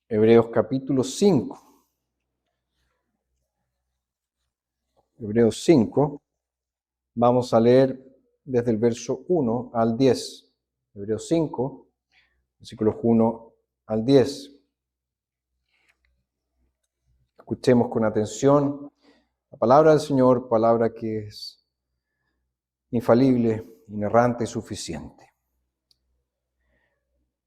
Hebreos capítulo 5. Hebreos 5, vamos a leer desde el verso 1 al 10. Hebreos 5, versículos 1 al 10. Escuchemos con atención la palabra del Señor, palabra que es infalible, inerrante y suficiente.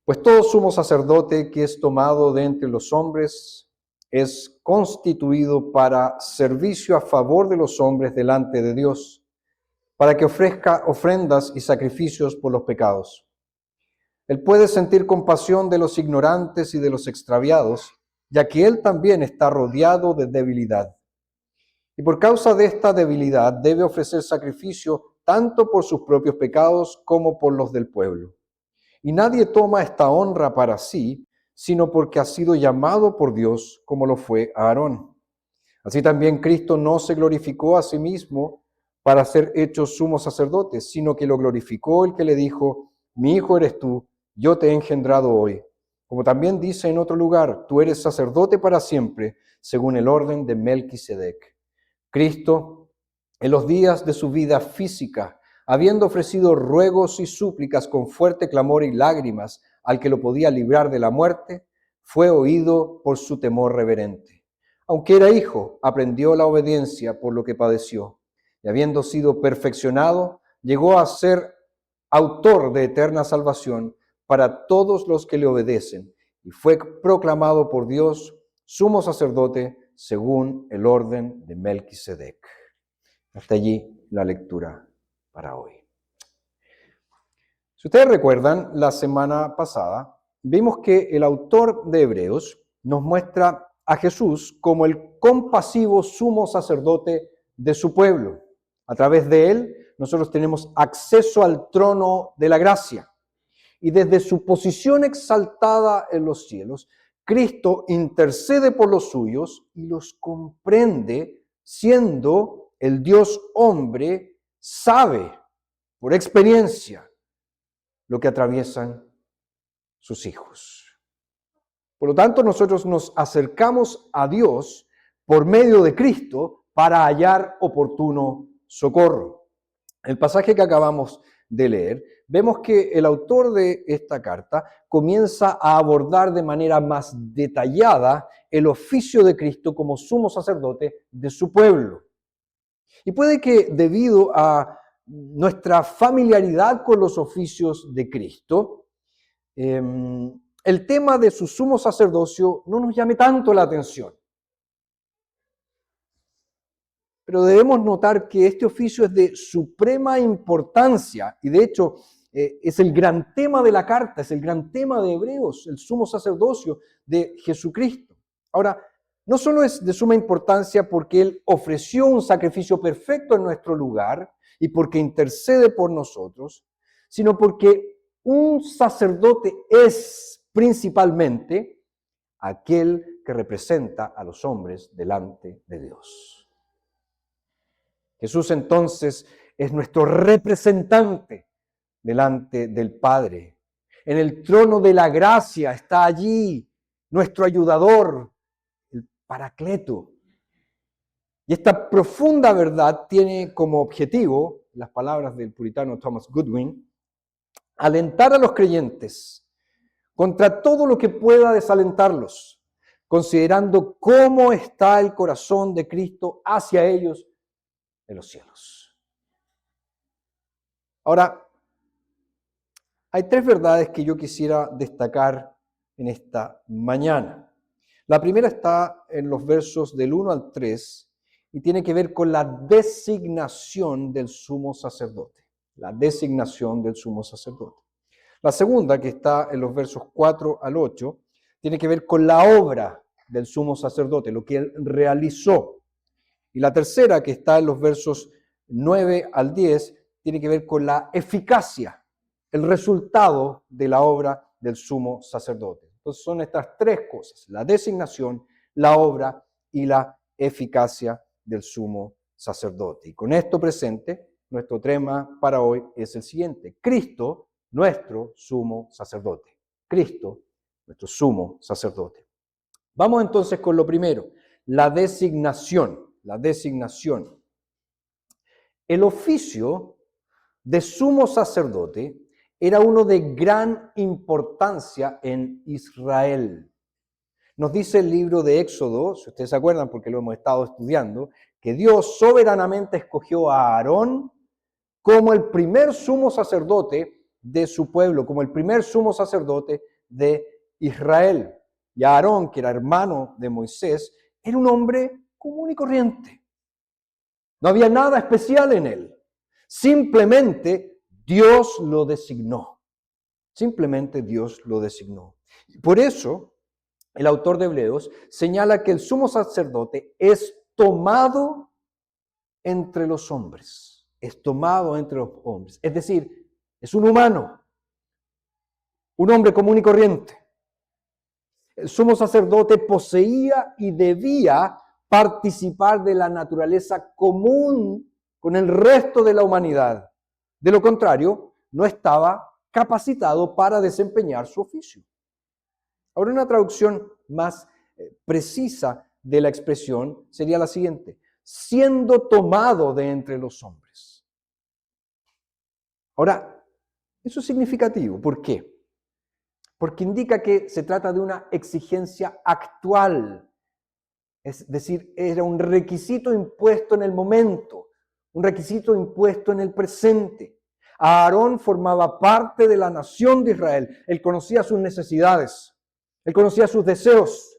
Pues todo sumo sacerdote que es tomado de entre los hombres es constituido para servicio a favor de los hombres delante de Dios, para que ofrezca ofrendas y sacrificios por los pecados. Él puede sentir compasión de los ignorantes y de los extraviados, ya que él también está rodeado de debilidad. Y por causa de esta debilidad debe ofrecer sacrificio tanto por sus propios pecados como por los del pueblo. Y nadie toma esta honra para sí, sino porque ha sido llamado por Dios, como lo fue Aarón. Así también Cristo no se glorificó a sí mismo para ser hecho sumo sacerdote, sino que lo glorificó el que le dijo: mi hijo eres tú, yo te he engendrado hoy. Como también dice en otro lugar: tú eres sacerdote para siempre, según el orden de Melquisedec. Cristo, en los días de su vida física, habiendo ofrecido ruegos y súplicas con fuerte clamor y lágrimas al que lo podía librar de la muerte, fue oído por su temor reverente. Aunque era hijo, aprendió la obediencia por lo que padeció, y habiendo sido perfeccionado, llegó a ser autor de eterna salvación para todos los que le obedecen, y fue proclamado por Dios sumo sacerdote según el orden de Melquisedec. Hasta allí la lectura para hoy. Si ustedes recuerdan, la semana pasada vimos que el autor de Hebreos nos muestra a Jesús como el compasivo sumo sacerdote de su pueblo. A través de él, nosotros tenemos acceso al trono de la gracia. Y desde su posición exaltada en los cielos, Cristo intercede por los suyos y los comprende, siendo el Dios hombre, sabe por experiencia lo que atraviesan sus hijos. Por lo tanto, nosotros nos acercamos a Dios por medio de Cristo para hallar oportuno socorro. El pasaje que acabamos de leer, vemos que el autor de esta carta comienza a abordar de manera más detallada el oficio de Cristo como sumo sacerdote de su pueblo. Y puede que debido a nuestra familiaridad con los oficios de Cristo, el tema de su sumo sacerdocio no nos llame tanto la atención. Pero debemos notar que este oficio es de suprema importancia y de hecho es el gran tema de la carta, es el gran tema de Hebreos, el sumo sacerdocio de Jesucristo. Ahora, no solo es de suma importancia porque Él ofreció un sacrificio perfecto en nuestro lugar y porque intercede por nosotros, sino porque un sacerdote es principalmente aquel que representa a los hombres delante de Dios. Jesús entonces es nuestro representante delante del Padre. En el trono de la gracia está allí nuestro ayudador, el Paracleto. Y esta profunda verdad tiene como objetivo, las palabras del puritano Thomas Goodwin, alentar a los creyentes contra todo lo que pueda desalentarlos, considerando cómo está el corazón de Cristo hacia ellos en los cielos. Ahora, hay tres verdades que yo quisiera destacar en esta mañana. La primera está en los versos del 1 al 3 y tiene que ver con la designación del sumo sacerdote. La designación del sumo sacerdote. La segunda, que está en los versos 4 al 8, tiene que ver con la obra del sumo sacerdote, lo que él realizó. Y la tercera, que está en los versos 9 al 10, tiene que ver con la eficacia, el resultado de la obra del sumo sacerdote. Entonces son estas tres cosas: la designación, la obra y la eficacia del sumo sacerdote. Y con esto presente, nuestro tema para hoy es el siguiente: Cristo, nuestro sumo sacerdote. Cristo, nuestro sumo sacerdote. Vamos entonces con lo primero, la designación. La designación. El oficio de sumo sacerdote era uno de gran importancia en Israel. Nos dice el libro de Éxodo, si ustedes se acuerdan porque lo hemos estado estudiando, que Dios soberanamente escogió a Aarón como el primer sumo sacerdote de su pueblo, como el primer sumo sacerdote de Israel. Y Aarón, que era hermano de Moisés, era un hombre común y corriente. No había nada especial en él. Simplemente Dios lo designó. Simplemente Dios lo designó. Por eso, el autor de Hebreos señala que el sumo sacerdote es tomado entre los hombres. Es tomado entre los hombres. Es decir, es un humano, un hombre común y corriente. El sumo sacerdote poseía y debía participar de la naturaleza común con el resto de la humanidad. De lo contrario, no estaba capacitado para desempeñar su oficio. Ahora, una traducción más precisa de la expresión sería la siguiente: siendo tomado de entre los hombres. Ahora, eso es significativo. ¿Por qué? Porque indica que se trata de una exigencia actual. Es decir, era un requisito impuesto en el momento, un requisito impuesto en el presente. Aarón formaba parte de la nación de Israel. Él conocía sus necesidades, él conocía sus deseos,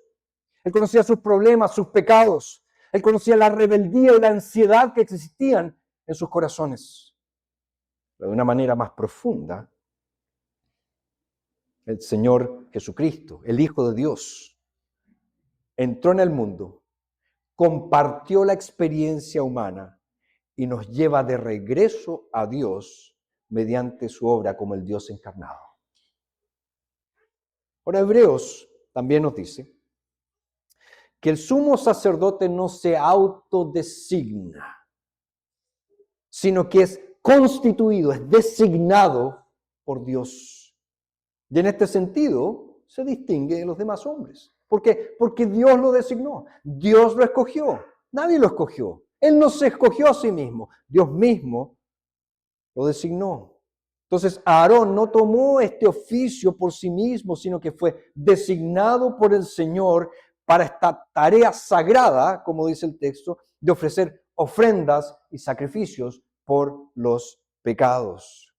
él conocía sus problemas, sus pecados, él conocía la rebeldía y la ansiedad que existían en sus corazones. Pero de una manera más profunda, el Señor Jesucristo, el Hijo de Dios, entró en el mundo, compartió la experiencia humana y nos lleva de regreso a Dios mediante su obra como el Dios encarnado. Ahora, Hebreos también nos dice que el sumo sacerdote no se autodesigna, sino que es constituido, es designado por Dios. Y en este sentido se distingue de los demás hombres. ¿Por qué? Porque Dios lo designó, Dios lo escogió, nadie lo escogió. Él no se escogió a sí mismo, Dios mismo lo designó. Entonces, Aarón no tomó este oficio por sí mismo, sino que fue designado por el Señor para esta tarea sagrada, como dice el texto, de ofrecer ofrendas y sacrificios por los pecados.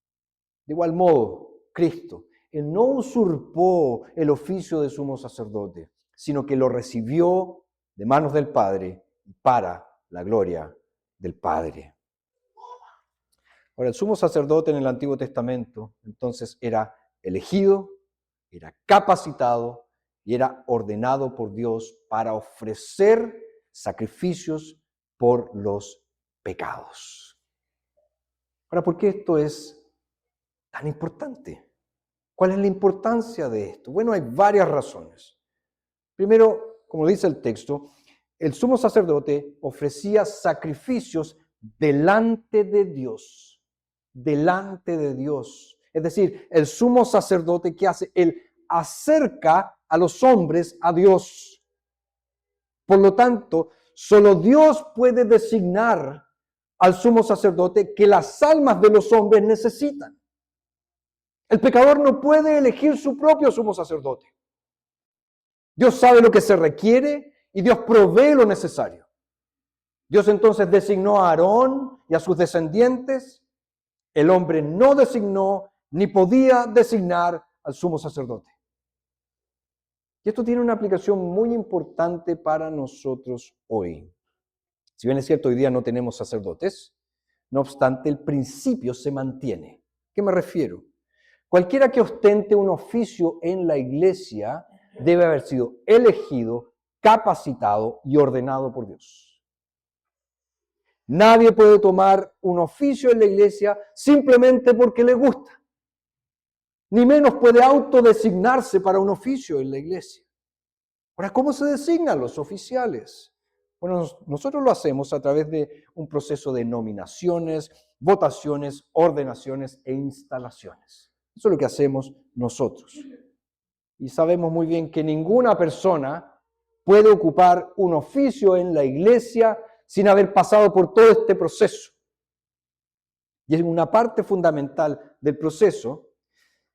De igual modo, Cristo, Él no usurpó el oficio de sumo sacerdote, sino que lo recibió de manos del Padre para la gloria del Padre. Ahora, el sumo sacerdote en el Antiguo Testamento, entonces, era elegido, era capacitado y era ordenado por Dios para ofrecer sacrificios por los pecados. Ahora, ¿por qué esto es tan importante? ¿Cuál es la importancia de esto? Bueno, hay varias razones. Primero, como dice el texto, el sumo sacerdote ofrecía sacrificios delante de Dios. Delante de Dios. Es decir, el sumo sacerdote, ¿qué hace? Él acerca a los hombres a Dios. Por lo tanto, solo Dios puede designar al sumo sacerdote que las almas de los hombres necesitan. El pecador no puede elegir su propio sumo sacerdote. Dios sabe lo que se requiere y Dios provee lo necesario. Dios entonces designó a Aarón y a sus descendientes. El hombre no designó ni podía designar al sumo sacerdote. Y esto tiene una aplicación muy importante para nosotros hoy. Si bien es cierto, hoy día no tenemos sacerdotes, no obstante, el principio se mantiene. ¿A qué me refiero? Cualquiera que ostente un oficio en la iglesia debe haber sido elegido, capacitado y ordenado por Dios. Nadie puede tomar un oficio en la iglesia simplemente porque le gusta. Ni menos puede autodesignarse para un oficio en la iglesia. Ahora, ¿cómo se designan los oficiales? Bueno, nosotros lo hacemos a través de un proceso de nominaciones, votaciones, ordenaciones e instalaciones. Eso es lo que hacemos nosotros. Y sabemos muy bien que ninguna persona puede ocupar un oficio en la iglesia sin haber pasado por todo este proceso. Y es una parte fundamental del proceso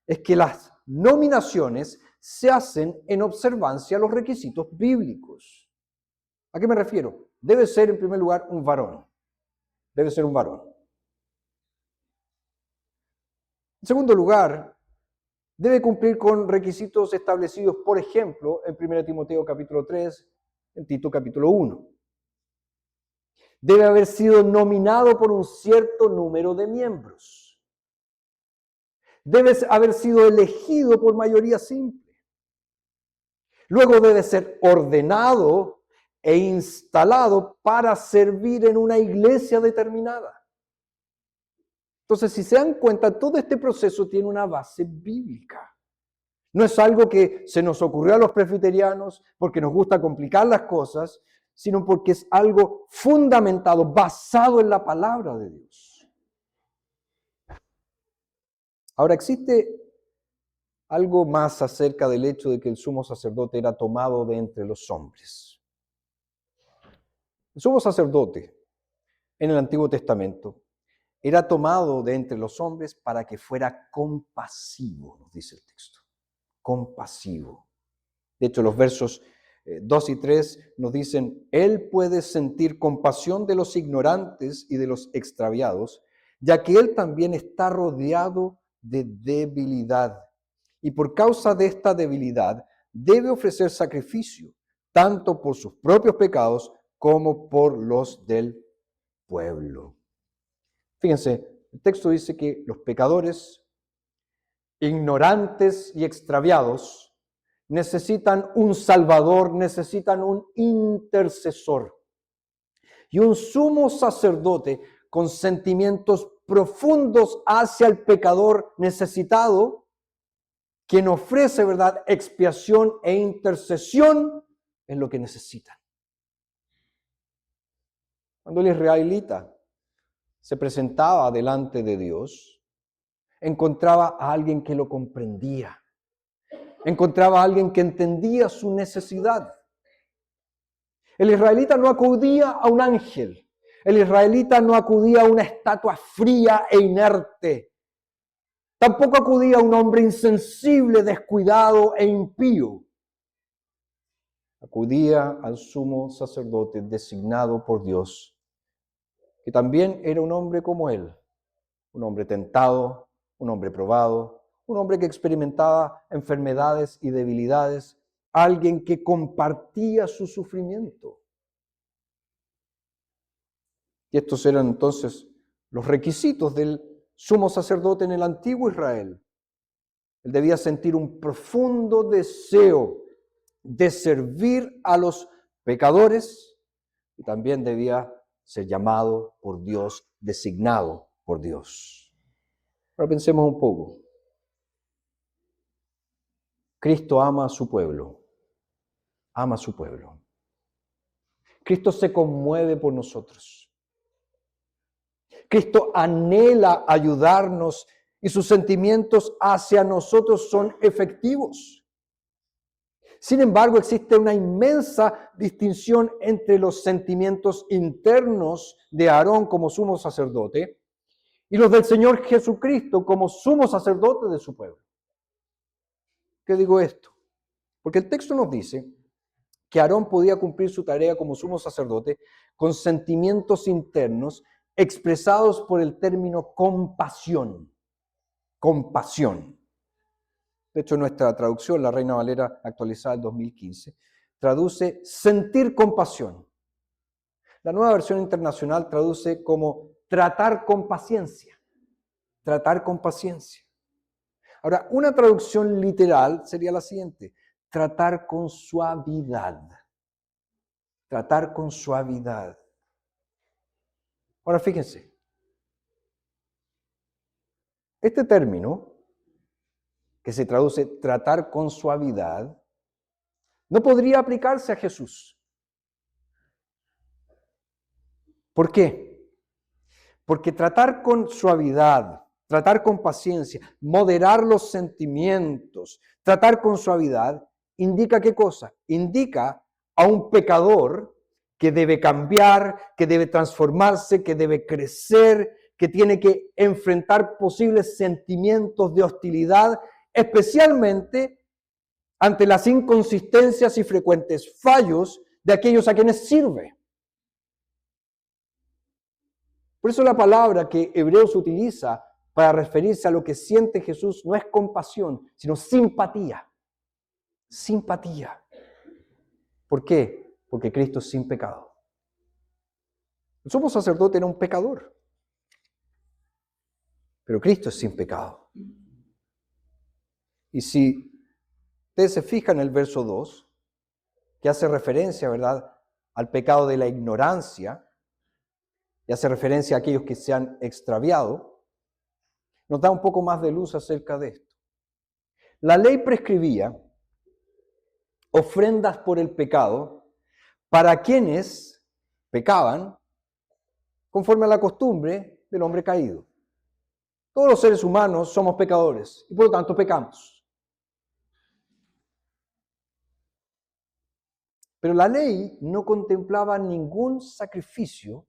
es que las nominaciones se hacen en observancia a los requisitos bíblicos. ¿A qué me refiero? Debe ser, en primer lugar, un varón. Debe ser un varón. En segundo lugar, debe cumplir con requisitos establecidos, por ejemplo, en 1 Timoteo capítulo 3, en Tito capítulo 1. Debe haber sido nominado por un cierto número de miembros. Debe haber sido elegido por mayoría simple. Luego debe ser ordenado e instalado para servir en una iglesia determinada. Entonces, si se dan cuenta, todo este proceso tiene una base bíblica. No es algo que se nos ocurrió a los presbiterianos porque nos gusta complicar las cosas, sino porque es algo fundamentado, basado en la palabra de Dios. Ahora, existe algo más acerca del hecho de que el sumo sacerdote era tomado de entre los hombres. El sumo sacerdote en el Antiguo Testamento era tomado de entre los hombres para que fuera compasivo, nos dice el texto. Compasivo. De hecho, los versos 2 y 3 nos dicen, Él puede sentir compasión de los ignorantes y de los extraviados, ya que Él también está rodeado de debilidad. Y por causa de esta debilidad, debe ofrecer sacrificio, tanto por sus propios pecados como por los del pueblo. Fíjense, el texto dice que los pecadores, ignorantes y extraviados, necesitan un salvador, necesitan un intercesor. Y un sumo sacerdote con sentimientos profundos hacia el pecador necesitado, quien ofrece, ¿verdad?, expiación e intercesión, es lo que necesitan. Cuando el israelita se presentaba delante de Dios, encontraba a alguien que lo comprendía, encontraba a alguien que entendía su necesidad. El israelita no acudía a un ángel, el israelita no acudía a una estatua fría e inerte, tampoco acudía a un hombre insensible, descuidado e impío. Acudía al sumo sacerdote designado por Dios, que también era un hombre como él, un hombre tentado, un hombre probado, un hombre que experimentaba enfermedades y debilidades, alguien que compartía su sufrimiento. Y estos eran entonces los requisitos del sumo sacerdote en el antiguo Israel. Él debía sentir un profundo deseo de servir a los pecadores y también debía ser llamado por Dios, designado por Dios. Ahora pensemos un poco. Cristo ama a su pueblo. Ama a su pueblo. Cristo se conmueve por nosotros. Cristo anhela ayudarnos y sus sentimientos hacia nosotros son efectivos. Sin embargo, existe una inmensa distinción entre los sentimientos internos de Aarón como sumo sacerdote y los del Señor Jesucristo como sumo sacerdote de su pueblo. ¿Qué digo esto? Porque el texto nos dice que Aarón podía cumplir su tarea como sumo sacerdote con sentimientos internos expresados por el término compasión. Compasión. De hecho, nuestra traducción, la Reina Valera actualizada del 2015, traduce sentir compasión. La nueva versión internacional traduce como tratar con paciencia. Tratar con paciencia. Ahora, una traducción literal sería la siguiente: tratar con suavidad. Tratar con suavidad. Ahora, fíjense. Este término, que se traduce tratar con suavidad, no podría aplicarse a Jesús. ¿Por qué? Porque tratar con suavidad, tratar con paciencia, moderar los sentimientos, tratar con suavidad, indica ¿qué cosa? Indica a un pecador que debe cambiar, que debe transformarse, que debe crecer, que tiene que enfrentar posibles sentimientos de hostilidad, especialmente ante las inconsistencias y frecuentes fallos de aquellos a quienes sirve. Por eso la palabra que Hebreos utiliza para referirse a lo que siente Jesús no es compasión, sino simpatía. Simpatía. ¿Por qué? Porque Cristo es sin pecado. El sumo sacerdote era un pecador, pero Cristo es sin pecado. Y si ustedes se fijan en el verso 2, que hace referencia, ¿verdad?, al pecado de la ignorancia, y hace referencia a aquellos que se han extraviado, nos da un poco más de luz acerca de esto. La ley prescribía ofrendas por el pecado para quienes pecaban conforme a la costumbre del hombre caído. Todos los seres humanos somos pecadores y por lo tanto pecamos. Pero la ley no contemplaba ningún sacrificio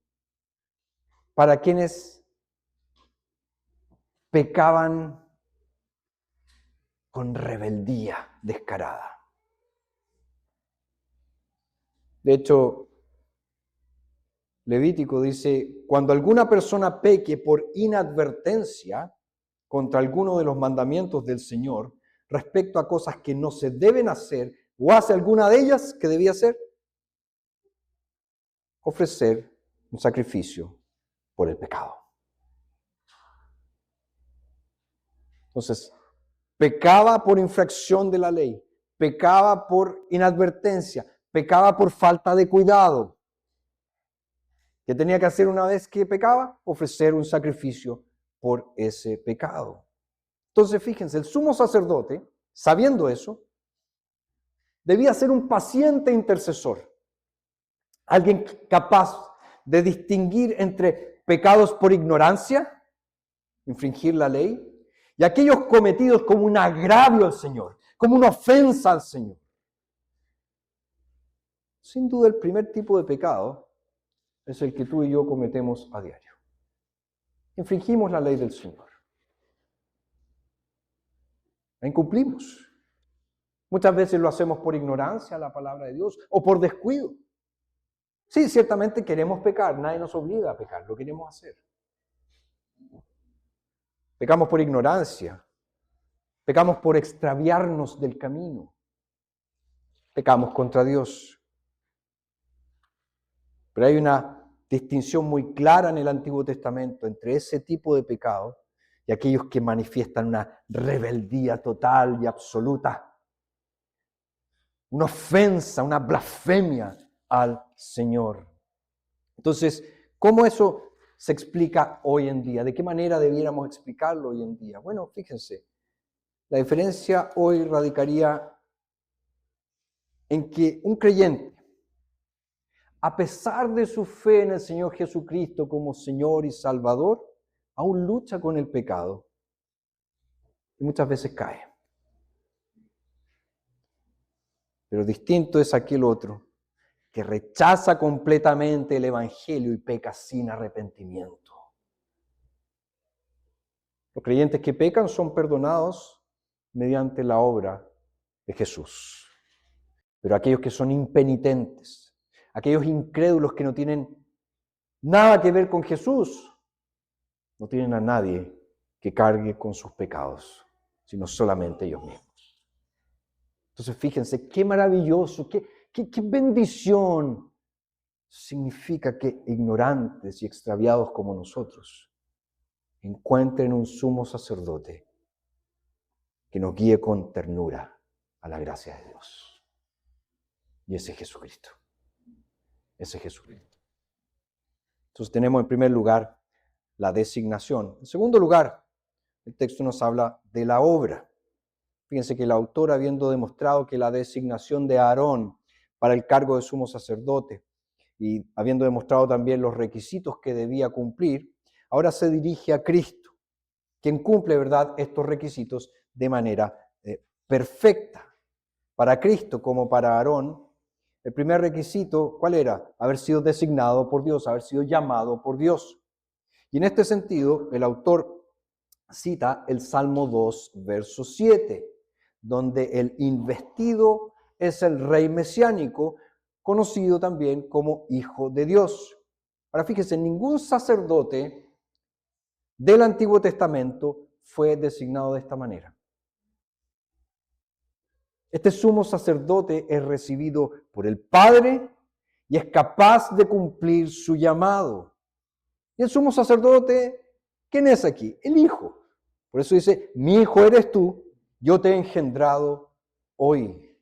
para quienes pecaban con rebeldía descarada. De hecho, Levítico dice, cuando alguna persona peque por inadvertencia contra alguno de los mandamientos del Señor respecto a cosas que no se deben hacer o hace alguna de ellas que debía hacer, ofrecer un sacrificio por el pecado. Entonces, pecaba por infracción de la ley, pecaba por inadvertencia, pecaba por falta de cuidado. ¿Qué tenía que hacer una vez que pecaba? Ofrecer un sacrificio por ese pecado. Entonces, fíjense, el sumo sacerdote, sabiendo eso, debía ser un paciente intercesor, alguien capaz de distinguir entre pecados por ignorancia, infringir la ley, y aquellos cometidos como un agravio al Señor, como una ofensa al Señor. Sin duda, el primer tipo de pecado es el que tú y yo cometemos a diario. Infringimos la ley del Señor. La incumplimos. Muchas veces lo hacemos por ignorancia a la palabra de Dios o por descuido. Sí, ciertamente queremos pecar, nadie nos obliga a pecar, lo queremos hacer. Pecamos por ignorancia, pecamos por extraviarnos del camino, pecamos contra Dios. Pero hay una distinción muy clara en el Antiguo Testamento entre ese tipo de pecado y aquellos que manifiestan una rebeldía total y absoluta, una ofensa, una blasfemia al Señor. Entonces, ¿cómo eso se explica hoy en día? ¿De qué manera debiéramos explicarlo hoy en día? Bueno, fíjense, la diferencia hoy radicaría en que un creyente, a pesar de su fe en el Señor Jesucristo como Señor y Salvador, aún lucha con el pecado y muchas veces cae. Pero distinto es aquel otro que rechaza completamente el Evangelio y peca sin arrepentimiento. Los creyentes que pecan son perdonados mediante la obra de Jesús. Pero aquellos que son impenitentes, aquellos incrédulos que no tienen nada que ver con Jesús, no tienen a nadie que cargue con sus pecados, sino solamente ellos mismos. Entonces fíjense, qué maravilloso, qué bendición significa que ignorantes y extraviados como nosotros encuentren un sumo sacerdote que nos guíe con ternura a la gracia de Dios. Y ese es Jesucristo. Ese es Jesucristo. Entonces tenemos en primer lugar la designación. En segundo lugar, el texto nos habla de la obra. Fíjense que el autor, habiendo demostrado que la designación de Aarón para el cargo de sumo sacerdote y habiendo demostrado también los requisitos que debía cumplir, ahora se dirige a Cristo, quien cumple, ¿verdad?, estos requisitos de manera perfecta. Para Cristo como para Aarón, El primer requisito, ¿cuál era? Haber sido designado por Dios, haber sido llamado por Dios. Y en este sentido, el autor cita el Salmo 2, verso 7, donde el investido es el rey mesiánico, conocido también como Hijo de Dios. Ahora fíjese, ningún sacerdote del Antiguo Testamento fue designado de esta manera. Este sumo sacerdote es recibido por el Padre y es capaz de cumplir su llamado. Y el sumo sacerdote, ¿quién es aquí? El Hijo. Por eso dice, mi hijo eres tú, yo te he engendrado hoy.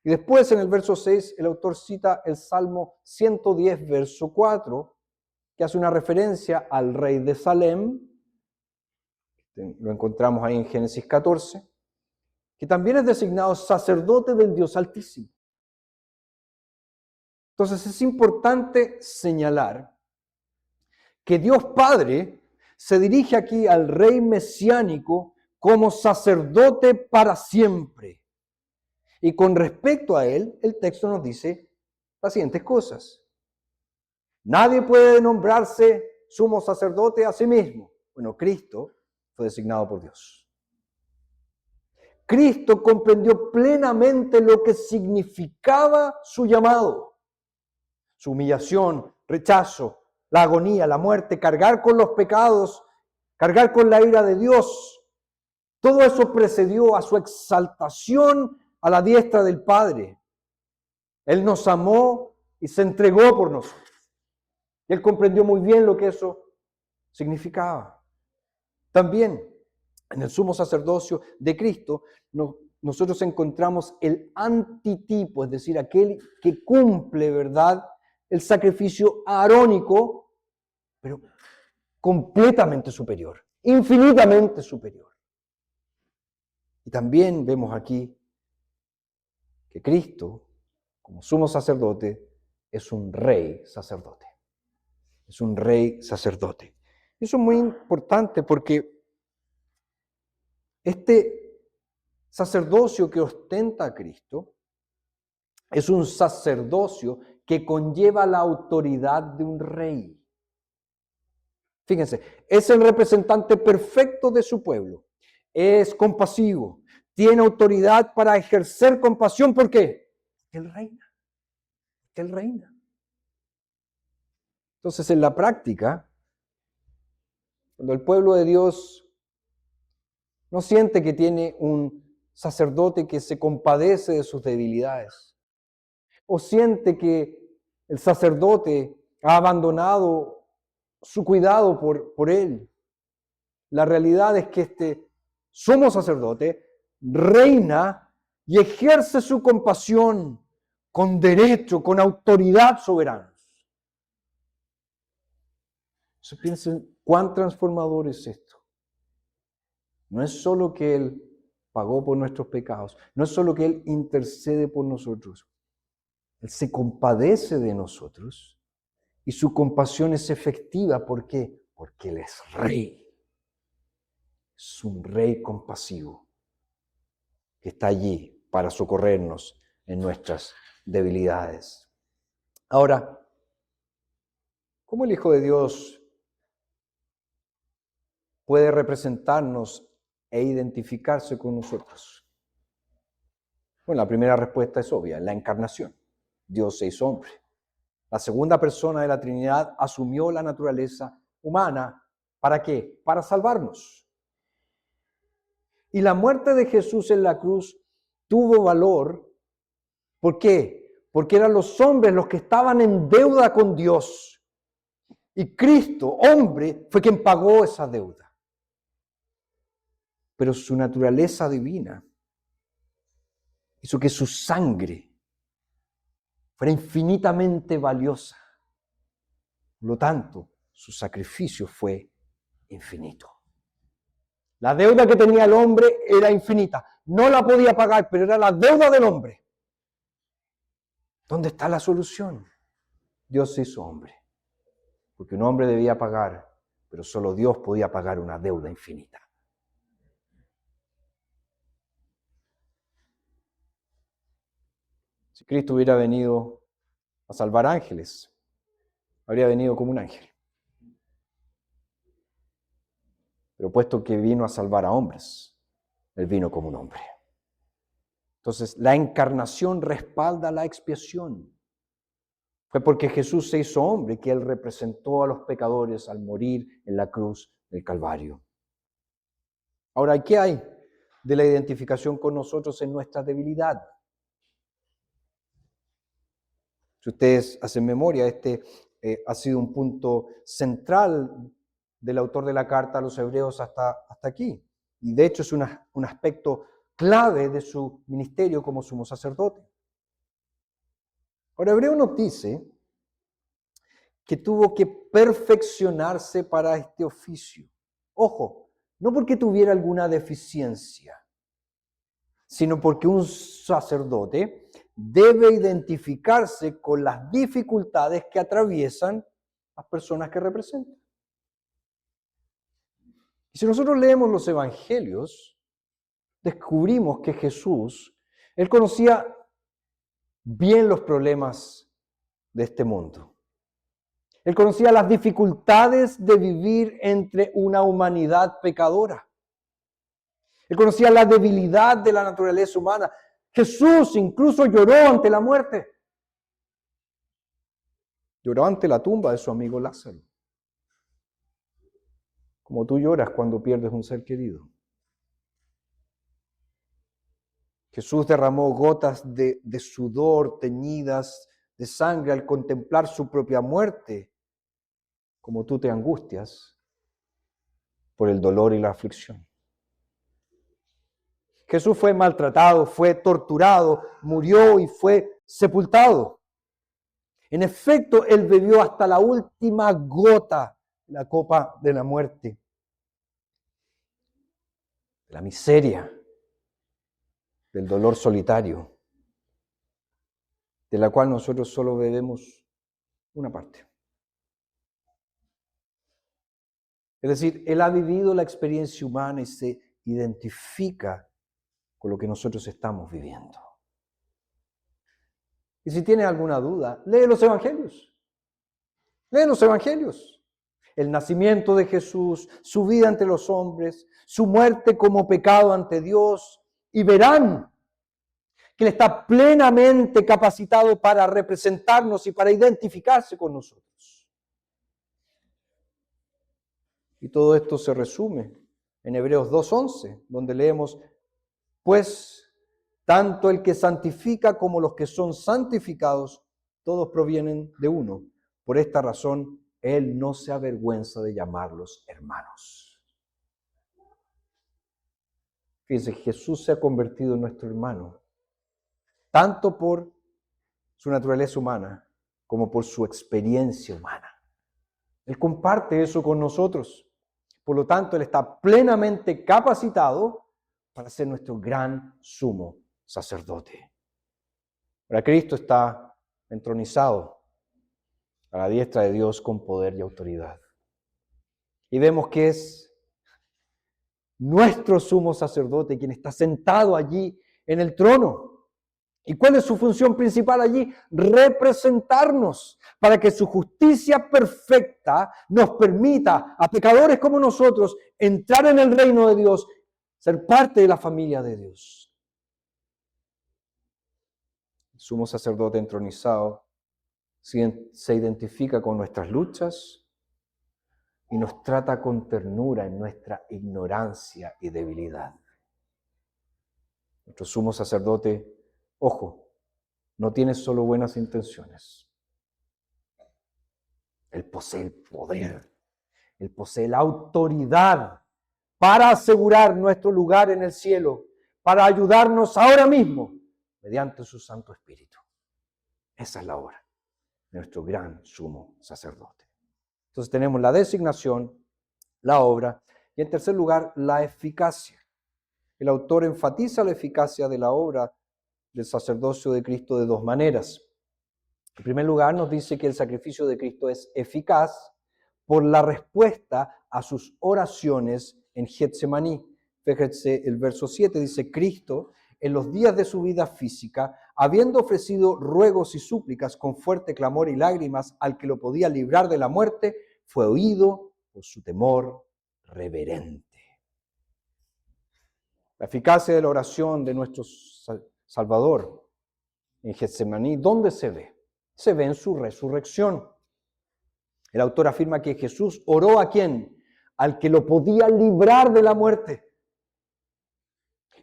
Y después en el verso 6, el autor cita el Salmo 110, verso 4, que hace una referencia al rey de Salem. Lo encontramos ahí en Génesis 14, que también es designado sacerdote del Dios Altísimo. Entonces es importante señalar que Dios Padre se dirige aquí al rey mesiánico como sacerdote para siempre. Y con respecto a él, el texto nos dice las siguientes cosas. Nadie puede nombrarse sumo sacerdote a sí mismo. Bueno, Cristo fue designado por Dios. Cristo comprendió plenamente lo que significaba su llamado, su humillación, rechazo, la agonía, la muerte, cargar con los pecados, cargar con la ira de Dios. Todo eso precedió a su exaltación a la diestra del Padre. Él nos amó y se entregó por nosotros. Y Él comprendió muy bien lo que eso significaba. También en el sumo sacerdocio de Cristo nosotros encontramos el antitipo, es decir, aquel que cumple, ¿verdad?, el sacrificio arónico, pero completamente superior, infinitamente superior. Y también vemos aquí que Cristo, como sumo sacerdote, es un rey sacerdote. Es un rey sacerdote. Eso es muy importante porque este sacerdocio que ostenta a Cristo es un sacerdocio que conlleva la autoridad de un rey. Fíjense, es el representante perfecto de su pueblo. Es compasivo. Tiene autoridad para ejercer compasión. ¿Por qué? Porque Él reina. Porque Él reina. Entonces, en la práctica, cuando el pueblo de Dios no siente que tiene un sacerdote que se compadece de sus debilidades, o siente que el sacerdote ha abandonado su cuidado por él, la realidad es que este sumo sacerdote reina y ejerce su compasión con derecho, con autoridad soberana. Entonces piensen cuán transformador es esto. No es solo que Él pagó por nuestros pecados, no es solo que Él intercede por nosotros, Él se compadece de nosotros y su compasión es efectiva. ¿Por qué? Porque Él es rey. Es un rey compasivo que está allí para socorrernos en nuestras debilidades. Ahora, ¿cómo el Hijo de Dios puede representarnos e identificarse con nosotros? Bueno, la primera respuesta es obvia, la encarnación. Dios se hizo hombre. La segunda persona de la Trinidad asumió la naturaleza humana. ¿Para qué? Para salvarnos. Y la muerte de Jesús en la cruz tuvo valor. ¿Por qué? Porque eran los hombres los que estaban en deuda con Dios. Y Cristo, hombre, fue quien pagó esa deuda. Pero su naturaleza divina hizo que su sangre fuera infinitamente valiosa. Por lo tanto, su sacrificio fue infinito. La deuda que tenía el hombre era infinita. No la podía pagar, pero era la deuda del hombre. ¿Dónde está la solución? Dios se hizo hombre. Porque un hombre debía pagar, pero solo Dios podía pagar una deuda infinita. Si Cristo hubiera venido a salvar ángeles, habría venido como un ángel. Pero puesto que vino a salvar a hombres, Él vino como un hombre. Entonces, la encarnación respalda la expiación. Fue porque Jesús se hizo hombre que Él representó a los pecadores al morir en la cruz del Calvario. Ahora, ¿qué hay de la identificación con nosotros en nuestra debilidad? Si ustedes hacen memoria, este ha sido un punto central del autor de la carta a los hebreos hasta aquí. Y de hecho es un aspecto clave de su ministerio como sumo sacerdote. Ahora, Hebreo nos dice que tuvo que perfeccionarse para este oficio. Ojo, no porque tuviera alguna deficiencia, sino porque un sacerdote debe identificarse con las dificultades que atraviesan las personas que representan. Y si nosotros leemos los evangelios, descubrimos que Jesús, Él conocía bien los problemas de este mundo. Él conocía las dificultades de vivir entre una humanidad pecadora. Él conocía la debilidad de la naturaleza humana. Jesús incluso lloró ante la muerte. Lloró ante la tumba de su amigo Lázaro. Como tú lloras cuando pierdes un ser querido. Jesús derramó gotas de sudor teñidas de sangre al contemplar su propia muerte, como tú te angustias por el dolor y la aflicción. Jesús fue maltratado, fue torturado, murió y fue sepultado. En efecto, Él bebió hasta la última gota la copa de la muerte, de la miseria, del dolor solitario, de la cual nosotros solo bebemos una parte. Es decir, Él ha vivido la experiencia humana y se identifica con lo que nosotros estamos viviendo. Y si tienes alguna duda, lee los evangelios. Lee los evangelios. El nacimiento de Jesús, su vida entre los hombres, su muerte como pecado ante Dios, y verán que Él está plenamente capacitado para representarnos y para identificarse con nosotros. Y todo esto se resume en Hebreos 2:11, donde leemos, pues tanto el que santifica como los que son santificados, todos provienen de uno. Por esta razón, Él no se avergüenza de llamarlos hermanos. Fíjense, Jesús se ha convertido en nuestro hermano, tanto por su naturaleza humana como por su experiencia humana. Él comparte eso con nosotros. Por lo tanto, Él está plenamente capacitado para ser nuestro gran sumo sacerdote. Ahora Cristo está entronizado a la diestra de Dios con poder y autoridad. Y vemos que es nuestro sumo sacerdote quien está sentado allí en el trono. ¿Y cuál es su función principal allí? Representarnos para que su justicia perfecta nos permita a pecadores como nosotros entrar en el reino de Dios, ser parte de la familia de Dios. El sumo sacerdote entronizado se identifica con nuestras luchas y nos trata con ternura en nuestra ignorancia y debilidad. Nuestro sumo sacerdote, ojo, no tiene solo buenas intenciones. Él posee el poder, Él posee la autoridad para asegurar nuestro lugar en el cielo, para ayudarnos ahora mismo mediante su Santo Espíritu. Esa es la obra de nuestro gran sumo sacerdote. Entonces tenemos la designación, la obra y en tercer lugar la eficacia. El autor enfatiza la eficacia de la obra del sacerdocio de Cristo de dos maneras. En primer lugar, nos dice que el sacrificio de Cristo es eficaz por la respuesta a sus oraciones en Getsemaní. Fíjense, el verso 7 dice, Cristo, en los días de su vida física, habiendo ofrecido ruegos y súplicas con fuerte clamor y lágrimas al que lo podía librar de la muerte, fue oído por su temor reverente. La eficacia de la oración de nuestro Salvador en Getsemaní, ¿dónde se ve? Se ve en su resurrección. El autor afirma que Jesús oró ¿a quién? Al que lo podía librar de la muerte.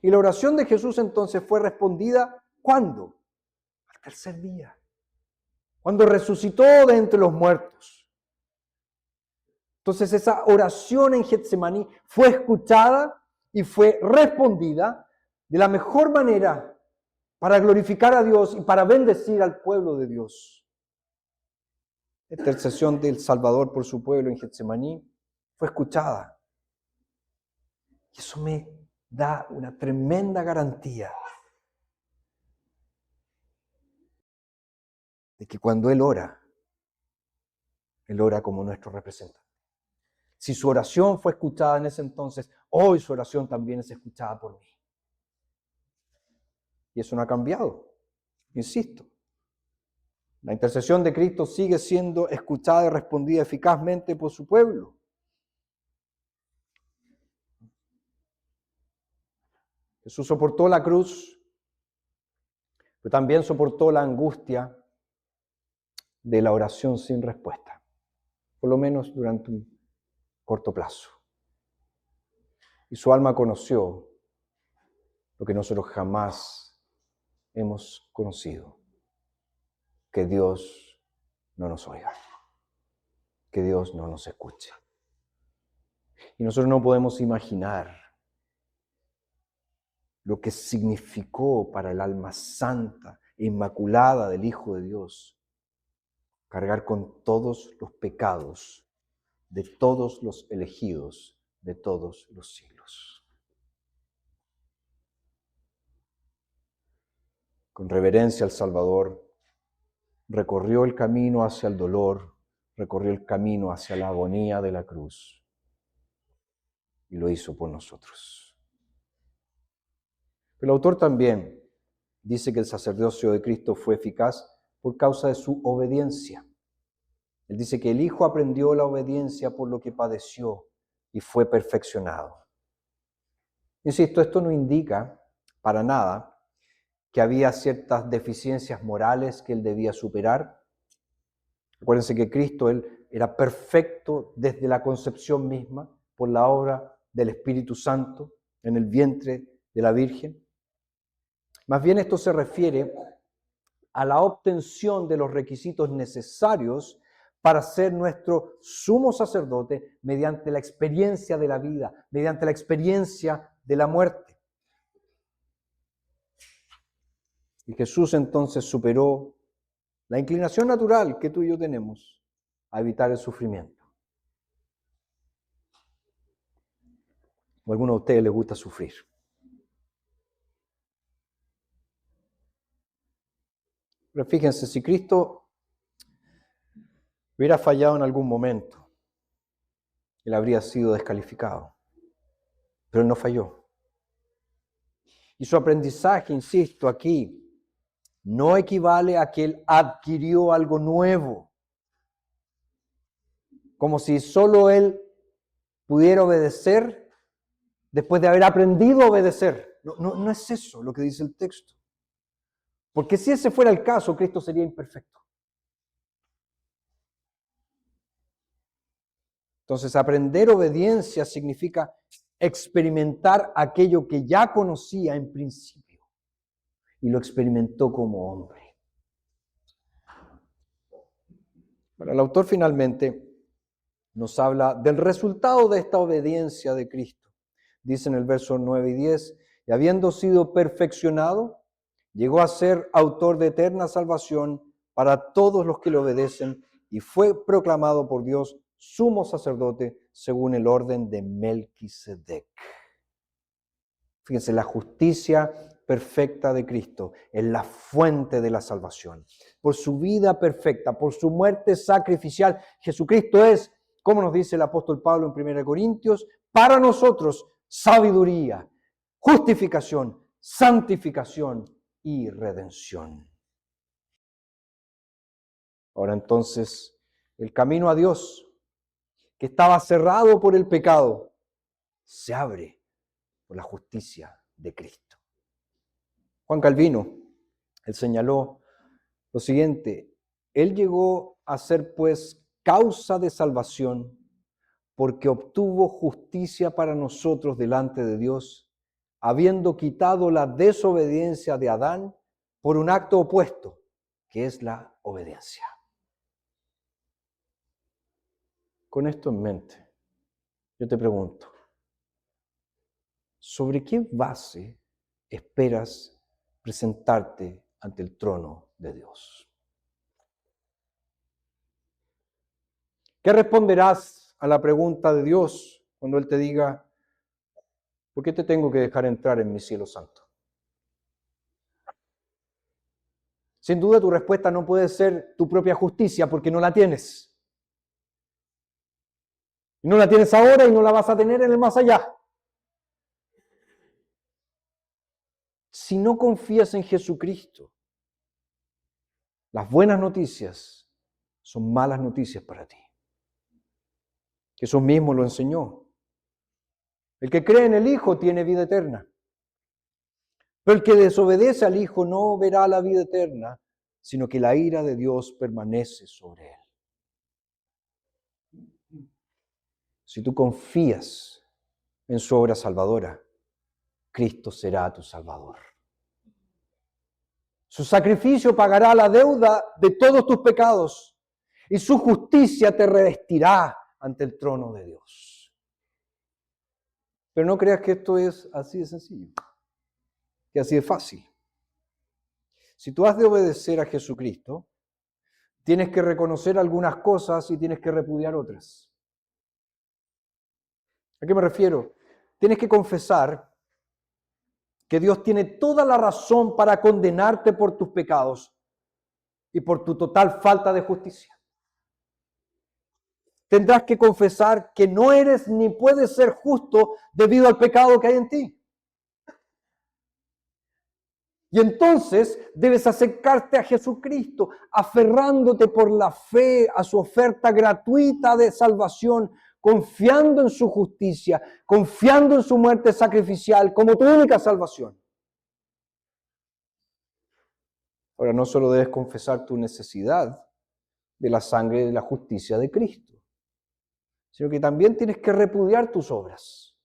Y la oración de Jesús entonces fue respondida, ¿cuándo? Al tercer día, cuando resucitó de entre los muertos. Entonces esa oración en Getsemaní fue escuchada y fue respondida de la mejor manera para glorificar a Dios y para bendecir al pueblo de Dios. La intercesión del Salvador por su pueblo en Getsemaní fue escuchada. Y eso me da una tremenda garantía de que cuando Él ora como nuestro representante. Si su oración fue escuchada en ese entonces, hoy su oración también es escuchada por mí. Y eso no ha cambiado, insisto. La intercesión de Cristo sigue siendo escuchada y respondida eficazmente por su pueblo. Jesús soportó la cruz, pero también soportó la angustia de la oración sin respuesta, por lo menos durante un corto plazo. Y su alma conoció lo que nosotros jamás hemos conocido, que Dios no nos oiga, que Dios no nos escuche. Y nosotros no podemos imaginar lo que significó para el alma santa e inmaculada del Hijo de Dios cargar con todos los pecados de todos los elegidos de todos los siglos. Con reverencia al Salvador, recorrió el camino hacia el dolor, recorrió el camino hacia la agonía de la cruz y lo hizo por nosotros. El autor también dice que el sacerdocio de Cristo fue eficaz por causa de su obediencia. Él dice que el Hijo aprendió la obediencia por lo que padeció y fue perfeccionado. Insisto, esto no indica para nada que había ciertas deficiencias morales que él debía superar. Acuérdense que Cristo, él era perfecto desde la concepción misma por la obra del Espíritu Santo en el vientre de la Virgen. Más bien esto se refiere a la obtención de los requisitos necesarios para ser nuestro sumo sacerdote mediante la experiencia de la vida, mediante la experiencia de la muerte. Y Jesús entonces superó la inclinación natural que tú y yo tenemos a evitar el sufrimiento. ¿O a alguno de ustedes les gusta sufrir? Pero fíjense, si Cristo hubiera fallado en algún momento, Él habría sido descalificado. Pero Él no falló. Y su aprendizaje, insisto, aquí, no equivale a que Él adquirió algo nuevo. Como si solo Él pudiera obedecer después de haber aprendido a obedecer. No es eso lo que dice el texto. Porque si ese fuera el caso, Cristo sería imperfecto. Entonces, aprender obediencia significa experimentar aquello que ya conocía en principio y lo experimentó como hombre. Bueno, el autor finalmente nos habla del resultado de esta obediencia de Cristo. Dice en el verso 9 y 10, y habiendo sido perfeccionado, llegó a ser autor de eterna salvación para todos los que le obedecen y fue proclamado por Dios sumo sacerdote según el orden de Melquisedec. Fíjense, la justicia perfecta de Cristo es la fuente de la salvación. Por su vida perfecta, por su muerte sacrificial, Jesucristo es, como nos dice el apóstol Pablo en 1 Corintios, para nosotros sabiduría, justificación, santificación y redención. Ahora entonces, el camino a Dios, que estaba cerrado por el pecado, se abre por la justicia de Cristo. Juan Calvino, él señaló lo siguiente: Él llegó a ser pues causa de salvación porque obtuvo justicia para nosotros delante de Dios, habiendo quitado la desobediencia de Adán por un acto opuesto, que es la obediencia. Con esto en mente, yo te pregunto, ¿sobre qué base esperas presentarte ante el trono de Dios? ¿Qué responderás a la pregunta de Dios cuando Él te diga, ¿por qué te tengo que dejar entrar en mi cielo santo? Sin duda tu respuesta no puede ser tu propia justicia porque no la tienes. Y no la tienes ahora y no la vas a tener en el más allá. Si no confías en Jesucristo, las buenas noticias son malas noticias para ti. Jesús mismo lo enseñó. El que cree en el Hijo tiene vida eterna. Pero el que desobedece al Hijo no verá la vida eterna, sino que la ira de Dios permanece sobre él. Si tú confías en su obra salvadora, Cristo será tu Salvador. Su sacrificio pagará la deuda de todos tus pecados y su justicia te revestirá ante el trono de Dios. Pero no creas que esto es así de sencillo, que así de fácil. Si tú has de obedecer a Jesucristo, tienes que reconocer algunas cosas y tienes que repudiar otras. ¿A qué me refiero? Tienes que confesar que Dios tiene toda la razón para condenarte por tus pecados y por tu total falta de justicia. Tendrás que confesar que no eres ni puedes ser justo debido al pecado que hay en ti. Y entonces debes acercarte a Jesucristo, aferrándote por la fe a su oferta gratuita de salvación, confiando en su justicia, confiando en su muerte sacrificial como tu única salvación. Ahora, no solo debes confesar tu necesidad de la sangre y de la justicia de Cristo, sino que también tienes que repudiar tus obras.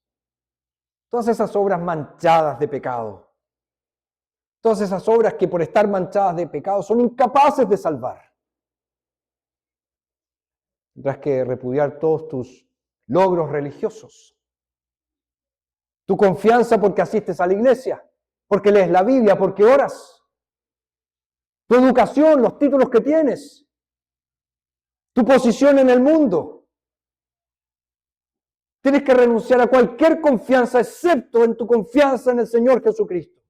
Todas esas obras manchadas de pecado. Todas esas obras que por estar manchadas de pecado son incapaces de salvar. Tendrás que repudiar todos tus logros religiosos. Tu confianza porque asistes a la iglesia, porque lees la Biblia, porque oras. Tu educación, los títulos que tienes. Tu posición en el mundo. Tienes que renunciar a cualquier confianza excepto en tu confianza en el Señor Jesucristo.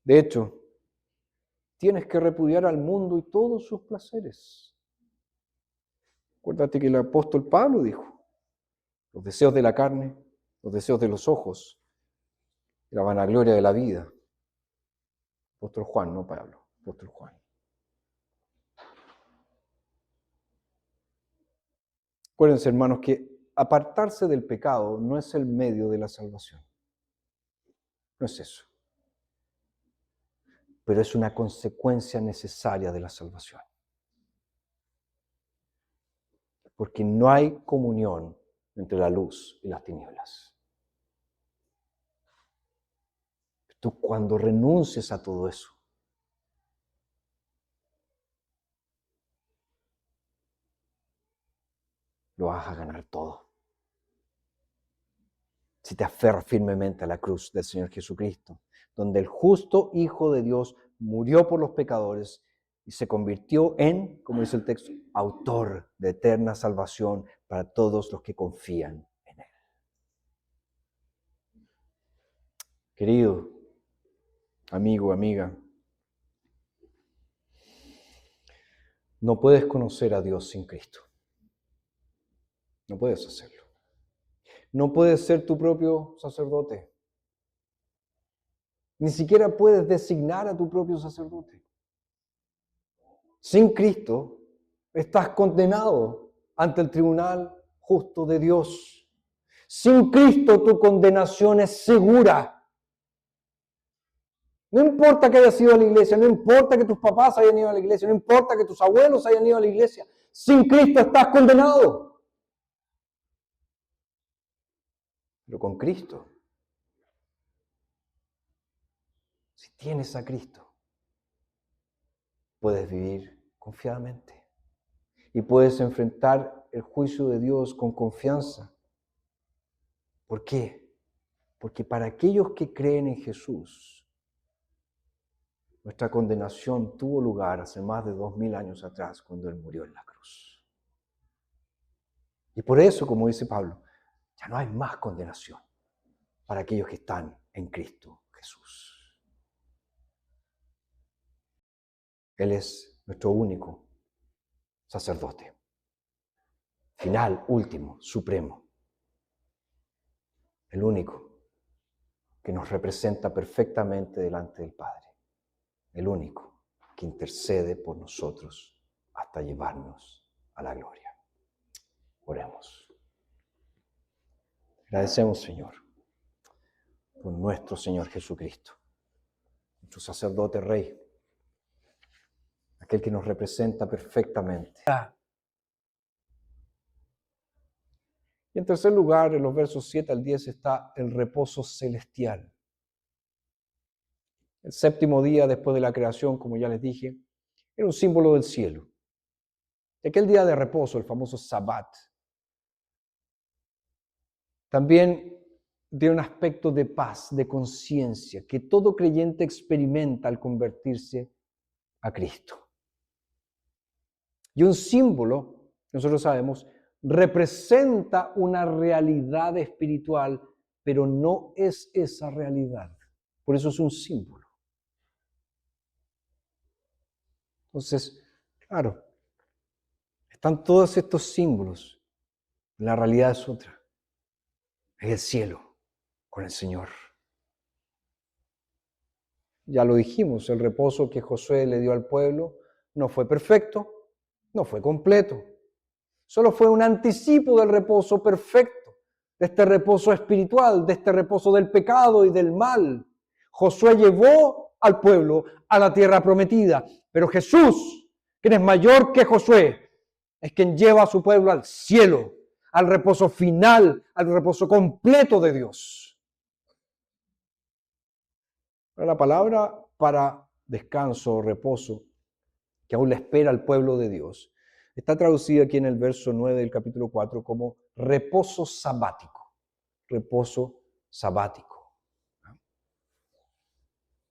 De hecho, tienes que repudiar al mundo y todos sus placeres. Acuérdate que el apóstol Pablo dijo, los deseos de la carne, los deseos de los ojos, la vanagloria de la vida. Apóstol Juan, no Pablo, apóstol Juan. Acuérdense, hermanos, que apartarse del pecado no es el medio de la salvación. No es eso. Pero es una consecuencia necesaria de la salvación. Porque no hay comunión entre la luz y las tinieblas. Tú cuando renuncies a todo eso, lo vas a ganar todo. Si te aferras firmemente a la cruz del Señor Jesucristo, donde el justo Hijo de Dios murió por los pecadores y se convirtió en, como dice el texto, autor de eterna salvación para todos los que confían en Él. Querido amigo, amiga, no puedes conocer a Dios sin Cristo. No puedes hacerlo. No puedes ser tu propio sacerdote. Ni siquiera puedes designar a tu propio sacerdote. Sin Cristo estás condenado ante el tribunal justo de Dios. Sin Cristo tu condenación es segura. No importa que hayas ido a la iglesia, no importa que tus papás hayan ido a la iglesia, no importa que tus abuelos hayan ido a la iglesia. Sin Cristo estás condenado. Pero con Cristo, si tienes a Cristo, puedes vivir confiadamente y puedes enfrentar el juicio de Dios con confianza. ¿Por qué? Porque para aquellos que creen en Jesús, nuestra condenación tuvo lugar hace más de 2000 años atrás, cuando Él murió en la cruz. Y por eso, como dice Pablo, ya no hay más condenación para aquellos que están en Cristo Jesús. Él es nuestro único sacerdote, final, último, supremo. El único que nos representa perfectamente delante del Padre. El único que intercede por nosotros hasta llevarnos a la gloria. Oremos. Agradecemos, Señor, por nuestro Señor Jesucristo, nuestro sacerdote rey, aquel que nos representa perfectamente. Y en tercer lugar, en los versos 7 al 10 está el reposo celestial. El séptimo día después de la creación, como ya les dije, era un símbolo del cielo. Y aquel día de reposo, el famoso Sabbat, también tiene un aspecto de paz, de conciencia, que todo creyente experimenta al convertirse a Cristo. Y un símbolo, nosotros sabemos, representa una realidad espiritual, pero no es esa realidad. Por eso es un símbolo. Entonces, claro, están todos estos símbolos. La realidad es otra. Es el cielo con el Señor. Ya lo dijimos, el reposo que Josué le dio al pueblo no fue perfecto, no fue completo. Solo fue un anticipo del reposo perfecto, de este reposo espiritual, de este reposo del pecado y del mal. Josué llevó al pueblo a la tierra prometida, pero Jesús, quien es mayor que Josué, es quien lleva a su pueblo al cielo, al reposo final, al reposo completo de Dios. La palabra para descanso o reposo, que aún le espera al pueblo de Dios, está traducida aquí en el verso 9 del capítulo 4 como reposo sabático. Reposo sabático.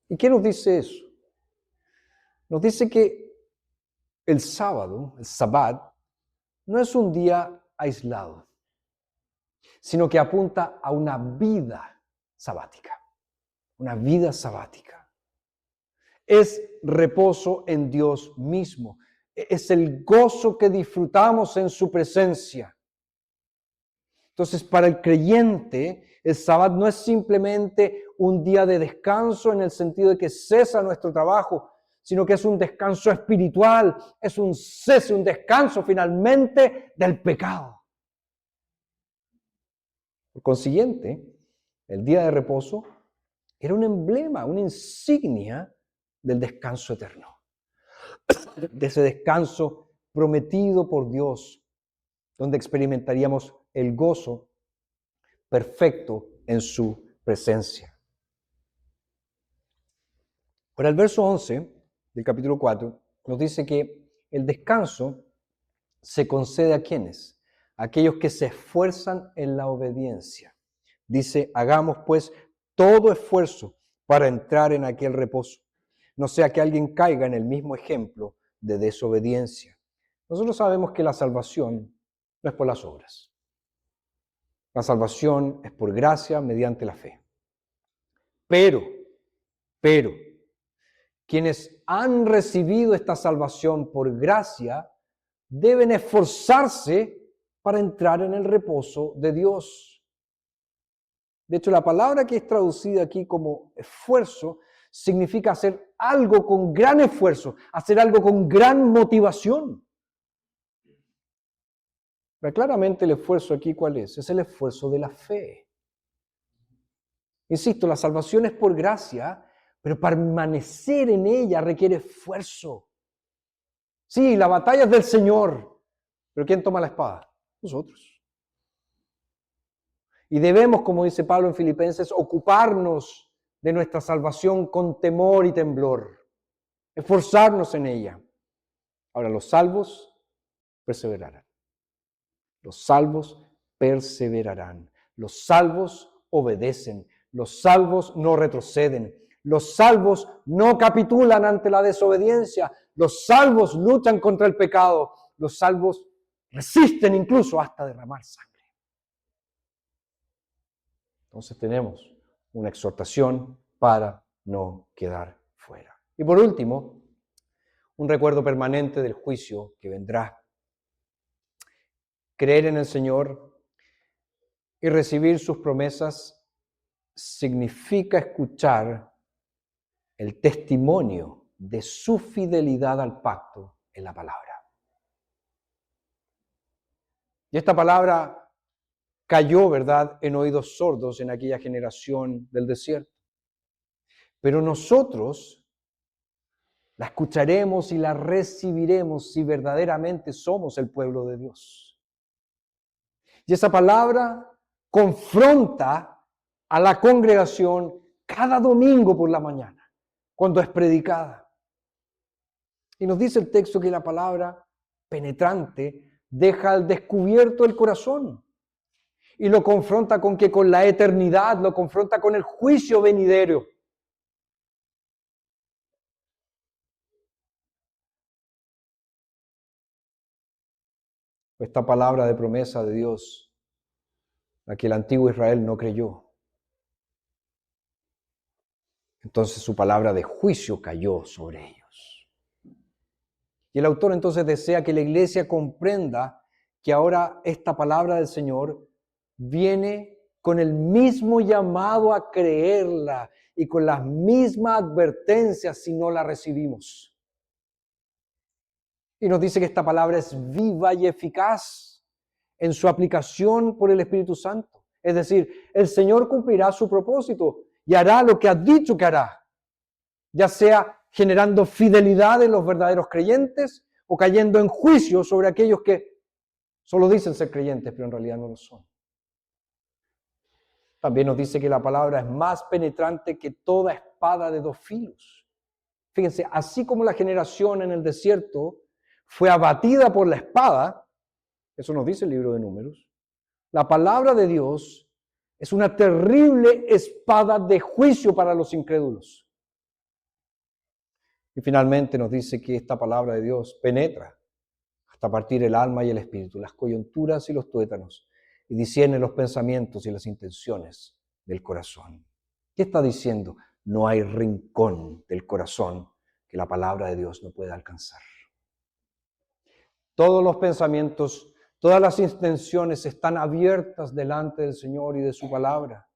¿Y qué nos dice eso? Nos dice que el sábado, el sabbat, no es un día aislado, sino que apunta a una vida sabática. Una vida sabática. Es reposo en Dios mismo. Es el gozo que disfrutamos en su presencia. Entonces, para el creyente, el sábado no es simplemente un día de descanso en el sentido de que cesa nuestro trabajo, sino que es un descanso espiritual, es un cese, un descanso finalmente del pecado. Por consiguiente, el día de reposo era un emblema, una insignia del descanso eterno, de ese descanso prometido por Dios, donde experimentaríamos el gozo perfecto en su presencia. Ahora, el verso 11 del capítulo 4 nos dice que el descanso se concede a ¿quiénes? A aquellos que se esfuerzan en la obediencia. Dice, hagamos pues todo esfuerzo para entrar en aquel reposo, no sea que alguien caiga en el mismo ejemplo de desobediencia. Nosotros sabemos que la salvación no es por las obras. La salvación es por gracia mediante la fe. Pero, quienes han recibido esta salvación por gracia deben esforzarse para entrar en el reposo de Dios. De hecho, la palabra que es traducida aquí como esfuerzo significa hacer algo con gran esfuerzo, hacer algo con gran motivación. Pero claramente el esfuerzo aquí, ¿cuál es? Es el esfuerzo de la fe. Insisto, la salvación es por gracia, pero permanecer en ella requiere esfuerzo. Sí, la batalla es del Señor, pero ¿quién toma la espada? Nosotros. Y debemos, como dice Pablo en Filipenses, ocuparnos de nuestra salvación con temor y temblor, esforzarnos en ella. Ahora, los salvos perseverarán. Los salvos perseverarán. Los salvos obedecen. Los salvos no retroceden. Los salvos no capitulan ante la desobediencia. Los salvos luchan contra el pecado. Los salvos resisten incluso hasta derramar sangre. Entonces tenemos una exhortación para no quedar fuera. Y por último, un recuerdo permanente del juicio que vendrá. Creer en el Señor y recibir sus promesas significa escuchar el testimonio de su fidelidad al pacto en la palabra. Y esta palabra cayó, ¿verdad?, en oídos sordos en aquella generación del desierto. Pero nosotros la escucharemos y la recibiremos si verdaderamente somos el pueblo de Dios. Y esa palabra confronta a la congregación cada domingo por la mañana, cuando es predicada. Y nos dice el texto que la palabra penetrante deja al descubierto el corazón. Y lo confronta con que con la eternidad, lo confronta con el juicio venidero. Esta palabra de promesa de Dios, la que el antiguo Israel no creyó. Entonces su palabra de juicio cayó sobre ellos. Y el autor entonces desea que la iglesia comprenda que ahora esta palabra del Señor viene con el mismo llamado a creerla y con las mismas advertencias si no la recibimos. Y nos dice que esta palabra es viva y eficaz en su aplicación por el Espíritu Santo. Es decir, el Señor cumplirá su propósito y hará lo que ha dicho que hará, ya sea generando fidelidad en los verdaderos creyentes o cayendo en juicio sobre aquellos que solo dicen ser creyentes, pero en realidad no lo son. También nos dice que la palabra es más penetrante que toda espada de dos filos. Fíjense, así como la generación en el desierto fue abatida por la espada, eso nos dice el libro de Números, la palabra de Dios es una terrible espada de juicio para los incrédulos. Y finalmente nos dice que esta palabra de Dios penetra hasta partir el alma y el espíritu, las coyunturas y los tuétanos, y discierne los pensamientos y las intenciones del corazón. ¿Qué está diciendo? No hay rincón del corazón que la palabra de Dios no pueda alcanzar. Todos los pensamientos, todas las intenciones están abiertas delante del Señor y de su palabra.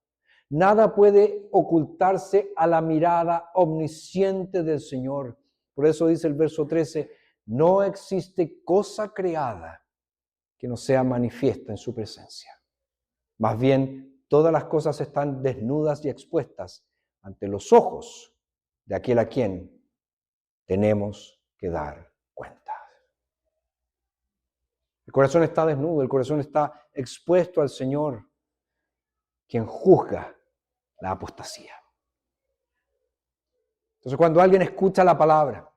Nada puede ocultarse a la mirada omnisciente del Señor. Por eso dice el verso 13, no existe cosa creada que no sea manifiesta en su presencia. Más bien, todas las cosas están desnudas y expuestas ante los ojos de aquel a quien tenemos que dar cuenta. El corazón está desnudo, el corazón está expuesto al Señor, quien juzga la apostasía. Entonces, cuando alguien escucha la palabra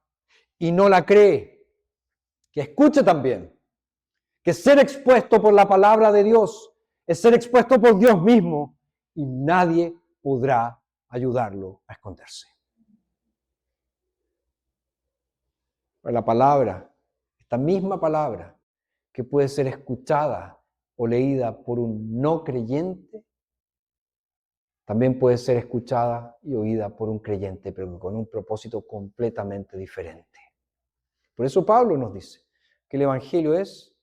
y no la cree, que escuche también que ser expuesto por la palabra de Dios es ser expuesto por Dios mismo y nadie podrá ayudarlo a esconderse. La palabra, esta misma palabra que puede ser escuchada o leída por un no creyente, también puede ser escuchada y oída por un creyente, pero con un propósito completamente diferente. Por eso Pablo nos dice que el Evangelio es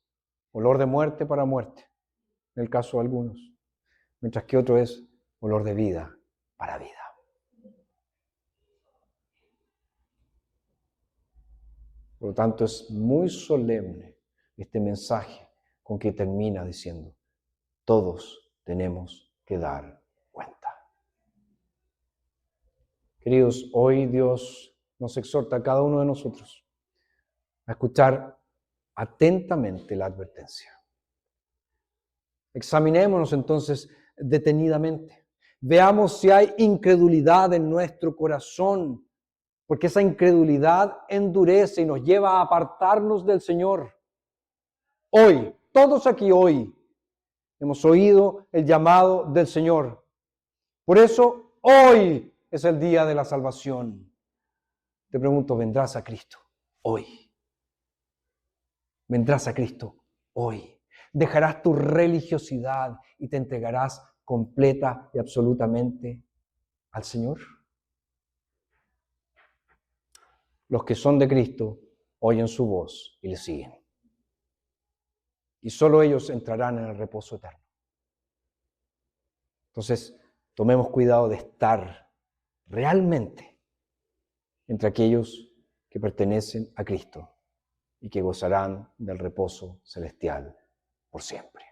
olor de muerte para muerte, en el caso de algunos, mientras que otro es olor de vida para vida. Por lo tanto, es muy solemne este mensaje con que termina diciendo, todos tenemos que dar cuenta. Queridos, hoy Dios nos exhorta a cada uno de nosotros a escuchar atentamente la advertencia. Examinémonos entonces detenidamente. Veamos si hay incredulidad en nuestro corazón, porque esa incredulidad endurece y nos lleva a apartarnos del Señor. Hoy, todos aquí hoy, hemos oído el llamado del Señor. Por eso, hoy es el día de la salvación. Te pregunto, ¿vendrás a Cristo hoy? ¿Vendrás a Cristo hoy? ¿Dejarás tu religiosidad y te entregarás completa y absolutamente al Señor? Los que son de Cristo oyen su voz y le siguen. Y solo ellos entrarán en el reposo eterno. Entonces, tomemos cuidado de estar realmente entre aquellos que pertenecen a Cristo y que gozarán del reposo celestial por siempre.